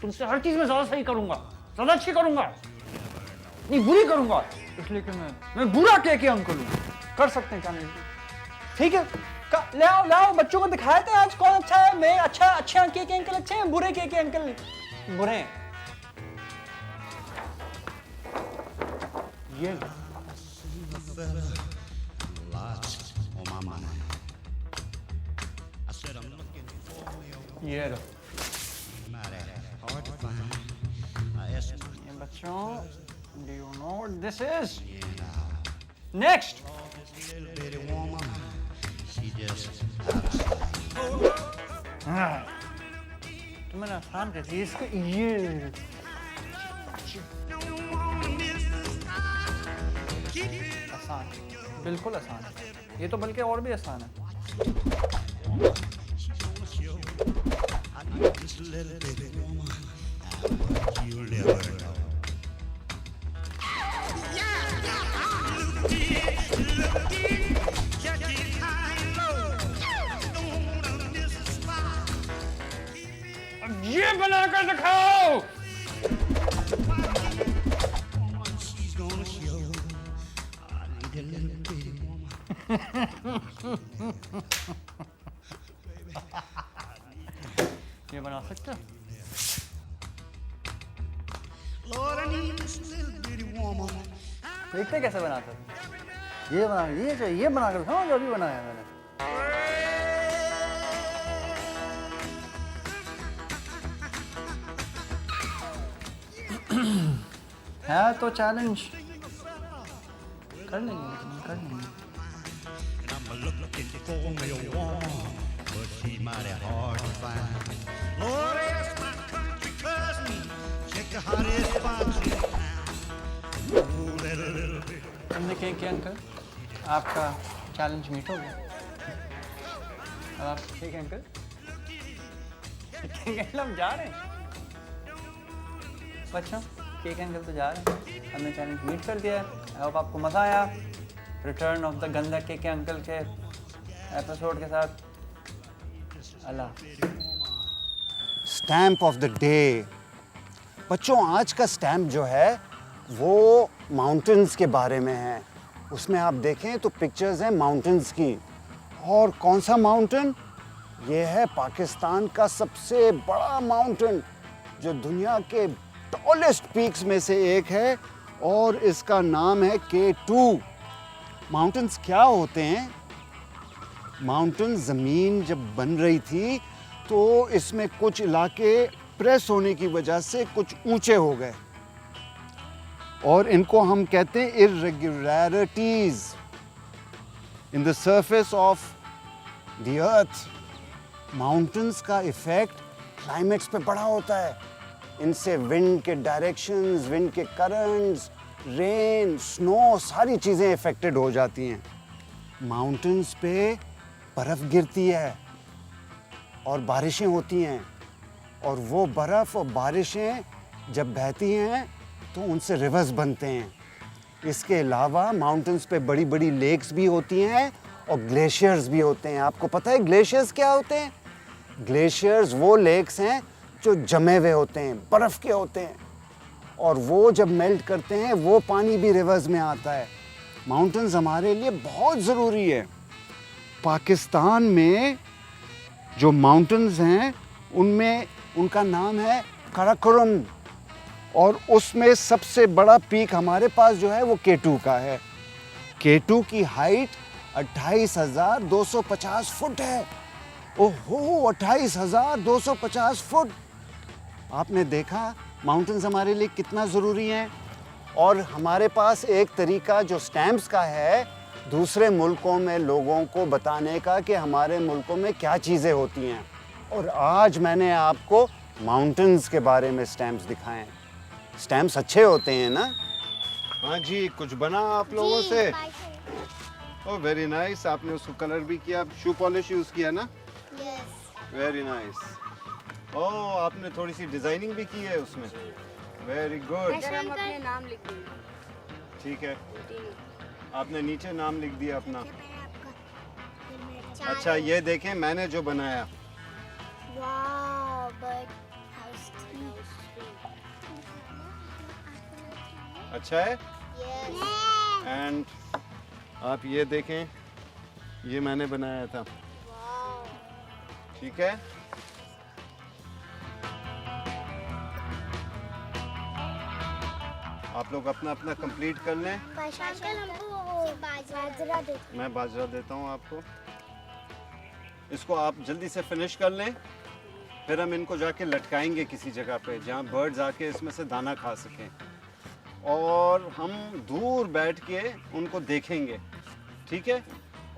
तुमसे हर चीज में ज्यादा सही करूंगा, ज्यादा अच्छी करूंगा, नहीं बुरी करूंगा, इसलिए कि मैं बुरा के अंकल हूँ। कर सकते हैं चैलेंज, ठीक है? ले आओ बच्चों को दिखाए थे आज कौन अच्छा है। मैं अच्छे के अंकल अच्छे हैं, बुरे के अंकल बुरे हैं। ये ये बच्चों, do you know what this is? Next. तो मैंने आसान कर दिया इसको। ये आसान, बिल्कुल आसान है ये तो, बल्कि और भी आसान है। अब ये बनाकर दिखाओ। ये बना सकते हो? देखते कैसे बनाते हो? ये बना कर दिखाओ जो अभी बनाया मैंने। है तो चैलेंज कर लेंगे। हमने क्या अंकल, आपका चैलेंज मीट हो गया। अब आप ठीक है अंकल? हम जा रहे हैं बच्चों, केक अंकल तो जा रहे हैं। हमने चैलेंज मीट कर दिया है। आई होप आपको मज़ा आया रिटर्न ऑफ द गंदा केक अंकल के एपिसोड के साथ। Allah. Stamp of the day. बच्चों, आज का स्टैम्प जो है वो माउंटेन्स के बारे में है। उसमें आप देखें तो पिक्चर्स हैं माउंटेन्स की। और कौन सा माउंटेन? ये है पाकिस्तान का सबसे बड़ा माउंटेन, जो दुनिया के टॉलेस्ट पीक्स में से एक है, और इसका नाम है K2। माउंटेन्स क्या होते हैं? माउंटेन ज़मीन जब बन रही थी तो इसमें कुछ इलाके प्रेस होने की वजह से कुछ ऊंचे हो गए, और इनको हम कहते हैं irregularities in the surface of the earth. Mountains का इफ़ेक्ट क्लाइमेट्स पे बड़ा होता है। इनसे विंड के डायरेक्शंस, विंड के करंट्स, रेन, स्नो, सारी चीज़ें इफ़ेक्टेड हो जाती हैं। माउंटेन्स पे बर्फ़ गिरती है और बारिशें होती हैं, और वो बर्फ़ और बारिशें जब बहती हैं तो उनसे रिवर्स बनते हैं। इसके अलावा माउंटेन्स पे बड़ी बड़ी लेक्स भी होती हैं और ग्लेशियर्स भी होते हैं। आपको पता है ग्लेशियर्स क्या होते हैं? ग्लेशियर्स वो लेक्स हैं जो जमे हुए होते हैं, बर्फ़ के होते हैं, और वो जब मेल्ट करते हैं वो पानी भी रिवर्स में आता है। माउंटेन्स हमारे लिए बहुत ज़रूरी है। पाकिस्तान में जो माउंटेन्स हैं उनमें उनका नाम है काराकोरम, और उसमें सबसे बड़ा पीक हमारे पास जो है वो K2 का है। K2 की हाइट 28,250 फुट है। ओहो, 28,250 फुट! आपने देखा माउंटेन्स हमारे लिए कितना ज़रूरी हैं। और हमारे पास एक तरीका जो स्टैम्प्स का है दूसरे मुल्कों में लोगों को बताने का कि हमारे मुल्कों में क्या चीज़ें होती हैं, और आज मैंने आपको माउंटेन्स के बारे में स्टैम्प्स दिखाएं। स्टैम्प्स अच्छे होते हैं ना? हाँ जी, कुछ बना आप लोगों से? Oh very nice. आपने उसको कलर भी किया, शू पॉलिश यूज़ किया ना? यस। Very nice. ओह, आपने थोड़ी सी डिज़ाइनिंग भी की है उसमें। Very good. हम अपने नाम लिख देंगे। ठीक है, आपने नीचे नाम लिख दिया अपना। अच्छा, ये देखें मैंने जो बनाया। वाह, अच्छा है? Yes. एंड आप ये देखें, ये मैंने बनाया था, Wow. ठीक है? आप लोग अपना अपना कंप्लीट कर लें। अंकल हमको वो बाजरा दे। मैं बाजरा देता हूँ आपको। इसको आप जल्दी से फिनिश कर लें, फिर हम इनको जाके लटकाएंगे किसी जगह पे जहाँ बर्ड्स आके इसमें से दाना खा सकें, और हम दूर बैठ के उनको देखेंगे, ठीक है?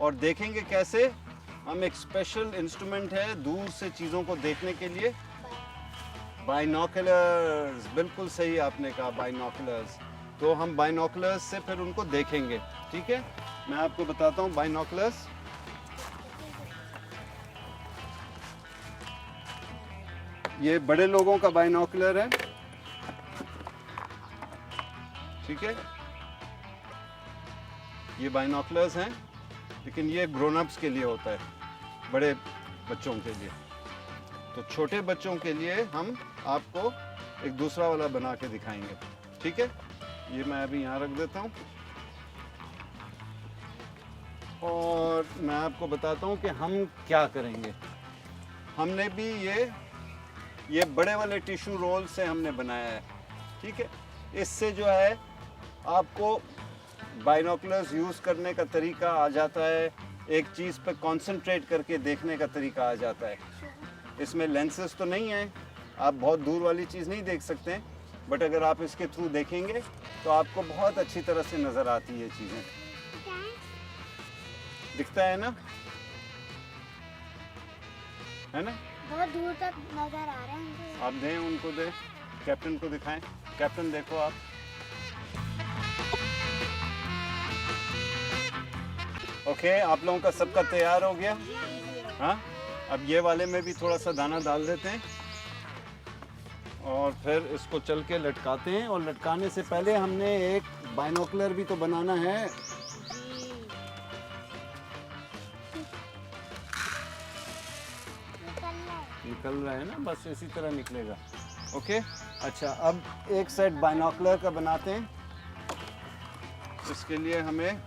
और देखेंगे कैसे? हम एक स्पेशल इंस्ट्रूमेंट है दूर से चीज़ों को देखने के लिए, बाइनोकुलर्स। बिल्कुल सही आपने कहा, बाइनोकुलर्स। तो हम बाइनोकुलर्स से फिर उनको देखेंगे, ठीक है? मैं आपको बताता हूँ बाइनोकुलर्स। ये बड़े लोगों का बाइनोकुलर है, ठीक है? ये बाइनोकुलर्स हैं, लेकिन ये ग्रोन अप्स के लिए होता है, बड़े बच्चों के लिए। तो छोटे बच्चों के लिए हम आपको एक दूसरा वाला बना के दिखाएंगे, ठीक है? ये मैं अभी यहाँ रख देता हूँ, और मैं आपको बताता हूँ कि हम क्या करेंगे। हमने भी ये बड़े वाले टिश्यू रोल से हमने बनाया है, ठीक है? इससे जो है आपको बाइनोकुलर्स यूज़ करने का तरीका आ जाता है, एक चीज़ पे कंसंट्रेट करके देखने का तरीका आ जाता है। इसमें लेंसेज तो नहीं है, आप बहुत दूर वाली चीज़ नहीं देख सकते हैं, बट अगर आप इसके थ्रू देखेंगे तो आपको बहुत अच्छी तरह से नज़र आती है चीज़ें। दिखता है ना? है ना? बहुत दूर तक नजर आ रहे हैं। आप दें उनको, दें, कैप्टन को दिखाएं। कैप्टन देखो आप। ओके, आप लोगों का सबका तैयार हो गया? हाँ, अब ये वाले में भी थोड़ा सा दाना डाल देते हैं और फिर इसको चल के लटकाते हैं। और लटकाने से पहले हमने एक बाइनोकुलर भी तो बनाना है। निकल रहा है ना, बस इसी तरह निकलेगा। ओके, अच्छा, अब एक सेट बाइनोकुलर का बनाते हैं। इसके लिए हमें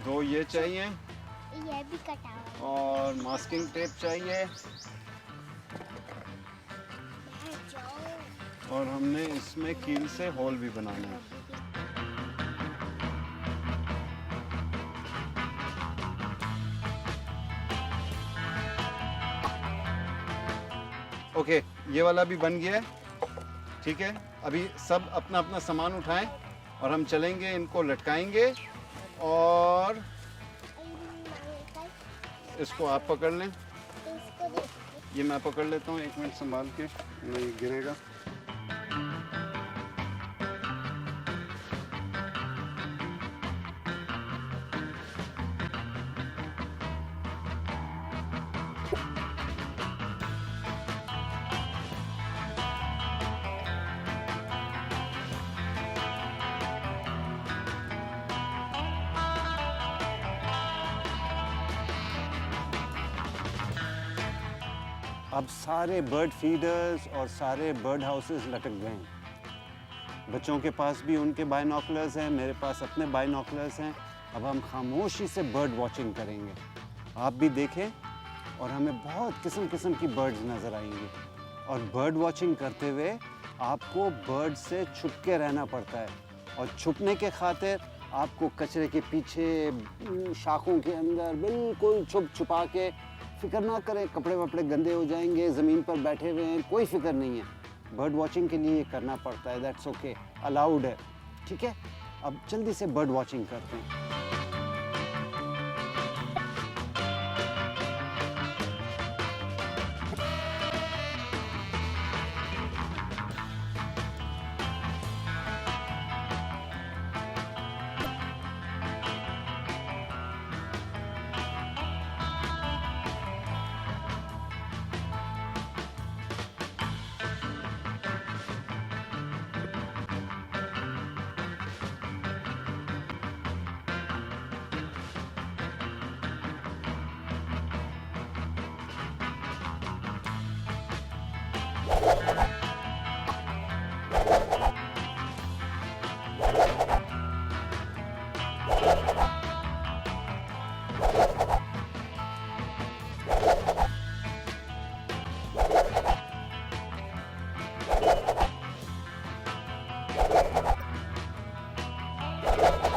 दो ये चाहिए, ये भी कटा हुआ और मास्किंग टेप चाहिए, है। और हमने इसमें कील से होल भी बनाना है। ओके, ये वाला भी बन गया है, ठीक है? अभी सब अपना अपना सामान उठाएं और हम चलेंगे, इनको लटकाएंगे, और इसको आप पकड़ लें। इसको देखो। ये मैं पकड़ लेता हूँ, एक मिनट संभाल के, नहीं गिरेगा। अब सारे बर्ड फीडर्स और सारे बर्ड हाउसेस लटक गए हैं। बच्चों के पास भी उनके बाइनोकुलर्स हैं, मेरे पास अपने बाइनोकुलर्स हैं। अब हम खामोशी से बर्ड वॉचिंग करेंगे। आप भी देखें, और हमें बहुत किस्म किस्म की बर्ड्स नज़र आएंगी। और बर्ड वॉचिंग करते हुए आपको बर्ड से छुप के रहना पड़ता है, और छुपने के खातिर आपको कचरे के पीछे, शाखों के अंदर बिल्कुल छुपा के, फिक्र ना करें कपड़े वपड़े गंदे हो जाएंगे, ज़मीन पर बैठे हुए हैं, कोई फिक्र नहीं है। बर्ड वॉचिंग के लिए ये करना पड़ता है, दैट्स ओके, अलाउड है, ठीक है? अब जल्दी से बर्ड वॉचिंग करते हैं। है